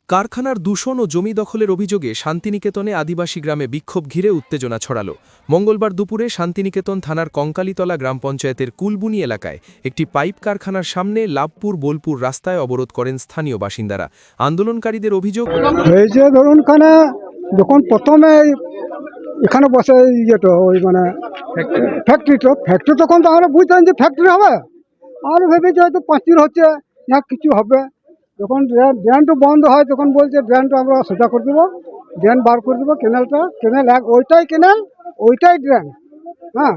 কারখানার দূষণ ও জমি দখলের অভিযোগে শান্তিনিকেতনে আদিবাসী গ্রামে বিক্ষোভ ঘিরে উত্তেজনা ছড়াল। মঙ্গলবার দুপুরে শান্তিনিকেতন থানার কঙ্কালীতলা গ্রাম পঞ্চায়েতের কুলবুনি এলাকায় একটি পাইপ কারখানার সামনে লাভপুর বোলপুর রাস্তায় অবরোধ করেন স্থানীয় বাসিন্দারা। আন্দোলনকারীদের অভিযোগ, এই যে ধরুন খানে যখন প্রথমে এখানে বসে ইয়েটা ওই মানে ফ্যাক্টরি তখন তো আমরা বুঝতাম যে ফ্যাক্টরি হবে, আর ভেবেছি হয়তো পাঁচিল হচ্ছে না কিছু হবে। যখন ড্রেনটা বন্ধ হয় তখন বলছে ড্রেনটা আমরা সোজা করে দেবো, ড্রেন বার করে দেবো, কেনেল এক ওইটাই কেনেল ওইটাই ড্রেন। হ্যাঁ,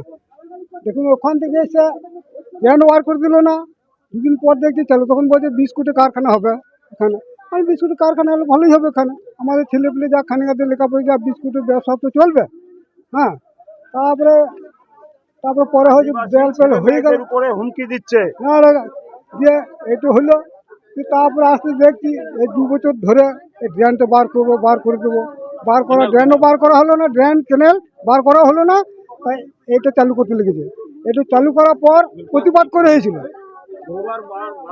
দেখুন ওখান থেকে এসে ড্রেন বার করে দিল না, দুদিন পর দেখছি চলো, তখন বলছে বিস্কুটের কারখানা হবে এখানে। আর বিস্কুটের কারখানা হলে ভালোই হবে এখানে, আমাদের ছেলেপিলে যা খানিকাতে লেখাপড়ে যা বিস্কুটের ব্যবসা তো চলবে। হ্যাঁ, তারপরে পরে হয়তো বেল পেল হয়ে গেল, হুমকি দিচ্ছে যে একটু হলো। তারপরে আসতে দেখছি এই 2 বছর ধরে এই ড্রেনটা বার করে দেবো, ড্রেনও বার করা হলো না, ড্রেন কেনেল বার করা হলো না, তাই এটা চালু করতে লেগেছে। এটা চালু করার পর প্রতিবাদ করা হয়েছিল,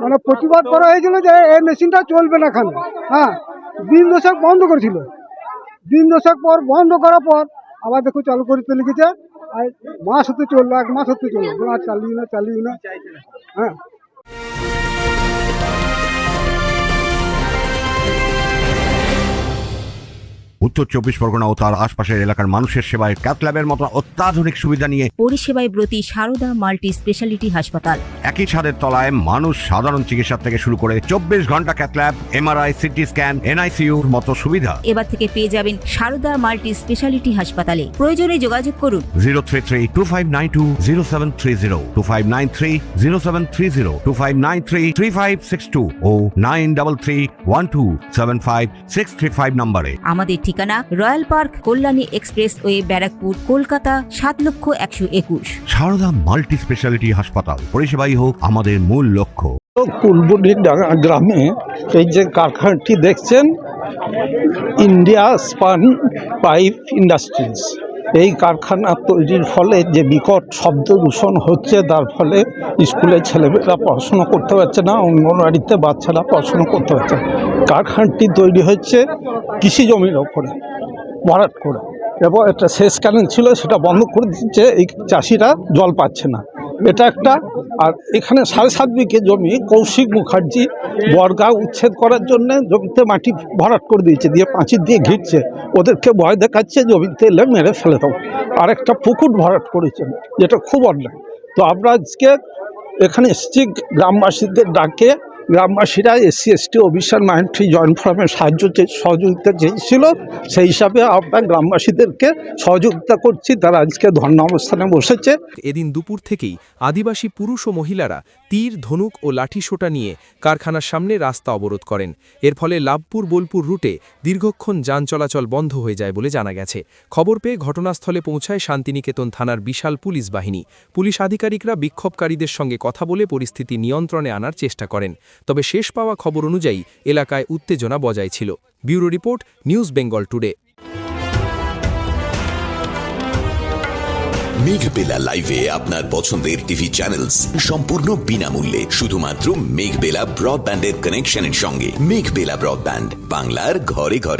মানে প্রতিবাদ করা হয়েছিল যে এই মেশিনটা চলবে না এখানে। হ্যাঁ, দিন দশেক বন্ধ করেছিল, দিন দশেক পর বন্ধ করার পর আবার দেখো চালু করতে লেগেছে। আর মাস হতে চললো, 1 মাস হতে চললো, আর চালিয়ে না। হ্যাঁ, উত্তর 24 পরগনা ও তার আশপাশের এলাকার মানুষের সেবায় ক্যাথ ল্যাবের মতো অত্যাধুনিক সুবিধা নিয়ে পরিষেবায় ব্রতী সারদা মাল্টি স্পেশালিটি হাসপাতাল। একই ছাদের তলায় মানুষ সাধারণ চিকিৎসা থেকে শুরু করে 24 ঘন্টা cath lab, MRI, CT scan, এনআইসিইউর মতো সুবিধা এবার থেকে পেয়ে যাবেন সারদা মাল্টি স্পেশালিটি হাসপাতালে। প্রয়োজনে যোগাযোগ করুন 033-2592-0730, 2593-0730, 2593-3562 ও 9331275635 নম্বরে। আমাদের ঠিকানা Royal Park, Kalyani expressway, Barrackpore, Kolkata 7,01,21। Sarada multi speciality হাসপাতাল, পরিষেবাই হোক আমাদের মূল লক্ষ্য। কুলবুনি গ্রামে এই যে কারখানাটি দেখছেন, ইন্ডিয়া স্পান পাইপ ইন্ডাস্ট্রিজ, এই কারখানা তৈরির ফলে যে বিকট শব্দ দূষণ হচ্ছে, তার ফলে স্কুলের ছেলেমেয়েরা পড়াশোনা করতে পারছে না, অঙ্গনওয়াড়িতে বাচ্চারা পড়াশোনা করতে পারছে না। কারখানাটি তৈরি হচ্ছে কৃষি জমির ওপরে ভরাট করে, এবং একটা শেষ ক্যানেল ছিল সেটা বন্ধ করে দিচ্ছে, এই চাষিরা জল পাচ্ছে না। এটা একটা। আর এখানে 7.5 বিঘে জমি কৌশিক মুখার্জি বর্গা উচ্ছেদ করার জন্য জমিতে মাটি ভরাট করে দিয়েছে, দিয়ে পাঁচিল দিয়ে ঘিরছে, ওদেরকে ভয় দেখাচ্ছে জমিতে এলে মেরে ফেলে দেবো। আর একটা পুকুর ভরাট করেছেন, যেটা খুব অন্যায়। তো আমরা আজকে এখানে এসেছি গ্রামবাসীদের ডাকে। গ্রামবাসীরা SC/ST অফিসার মাইন্ট্রি জয়েন্ট ফোরামের সহযোগিতা চেয়েছিল, সেই হিসাবে আমরা গ্রামবাসীদেরকে সহযোগিতা করছি। তারা আজকে ধর্ণা অবস্থানে বসেছে। এদিন দুপুর থেকেই আদিবাসী পুরুষ ও মহিলারা তীর, ধনুক ও লাঠিসোঁটা নিয়ে কারখানার সামনে রাস্তা অবরোধ করেন। এর ফলে লাভপুর বোলপুর রুটে দীর্ঘক্ষণ যান চলাচল বন্ধ হয়ে যায় বলে জানা গেছে। খবর পেয়ে ঘটনাস্থলে পৌঁছায় শান্তিনিকেতন থানার বিশাল পুলিশ বাহিনী। পুলিশ আধিকারিকরা বিক্ষোভকারীদের সঙ্গে কথা বলে পরিস্থিতি নিয়ন্ত্রণে আনার চেষ্টা করেন, তবে শেষ পাওয়া খবর অনুযায়ী এলাকায় উত্তেজনা বজায় ছিল। Bureau report, news Bengal today. Meghbela লাইভে আপনার পছন্দের টিভি চ্যানেলস সম্পূর্ণ বিনামূল্যে, শুধুমাত্র মেঘবেলা ব্রডব্যান্ডের কানেকশনের সঙ্গে। মেঘবেলা ব্রডব্যান্ড, বাংলার ঘরে ঘরে।